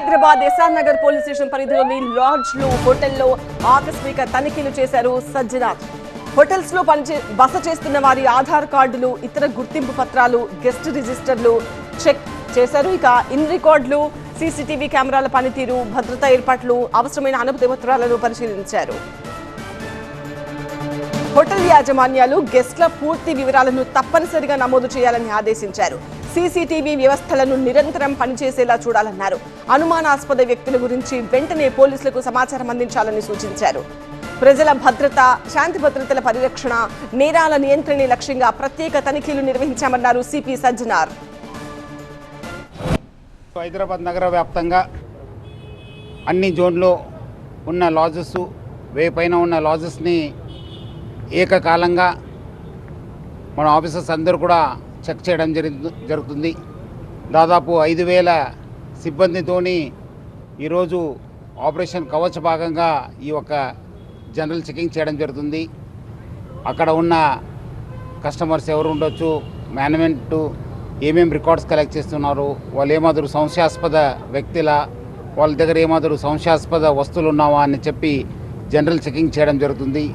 Hyderabad SR Nagar police station పరిధిలోని లాడ్జ్లు, హోటల్లో ఆకస్మిక తనిఖీలు చేశారు సజ్జనార్. హోటల్స్ లో బస చేస్తున్న వారి ఆధార్ కార్డులు, ఇతర గుర్తింపు పత్రాలు, గెస్ట్ రిజిస్టర్లు చెక్ చేశారు. ఇక ఇన్ రికార్డులు, సీసీటీవీ కెమెరాల పనితీరు, భద్రతా ఏర్పాట్లు, అవసరమైన అనుమతి పత్రాలను పరిశీలించారు. హోటల్ యాజమాన్యాలు గెస్ట్ల పూర్తి వివరాలను తప్పనిసరిగా నమోదు చేయాలని ఆదేశించారు. సీసీటీవీ వ్యవస్థలను నిరంతరం పనిచేసేలా చూడాలన్నారు. అనుమానాస్పద వ్యక్తుల గురించి వెంటనే పోలీసులకు సమాచారం అందించాలని సూచించారు. ప్రజల భద్రత, శాంతి భద్రతల పరిరక్షణ, నేరాల నియంత్రణే లక్ష్యంగా ప్రత్యేక తనిఖీలు నిర్వహించామన్నారు సిపి సజ్జనార్. హైదరాబాద్ నగర వ్యాప్తంగా అన్ని జోన్లో ఉన్న లాడ్జెస్, 1000 పైన ఉన్న లాడ్జెస్ని ఏకకాలంగా మన ఆఫీసర్స్ అందరూ కూడా చెక్ చేయడం జరుగుతుంది. దాదాపు 5000 సిబ్బందితోని ఈరోజు ఆపరేషన్ కవచ్ భాగంగా ఈ యొక్క జనరల్ చెకింగ్ చేయడం జరుగుతుంది. అక్కడ ఉన్న కస్టమర్స్ ఎవరు ఉండొచ్చు, మేనేజ్మెంట్ ఏమేమి రికార్డ్స్ కలెక్ట్ చేస్తున్నారు, వాళ్ళు ఏమాదిరి సంశయాస్పద వ్యక్తుల, వాళ్ళ దగ్గర ఏమాదిరి సంశయాస్పద వస్తువులు ఉన్నావా అని చెప్పి జనరల్ చెకింగ్ చేయడం జరుగుతుంది.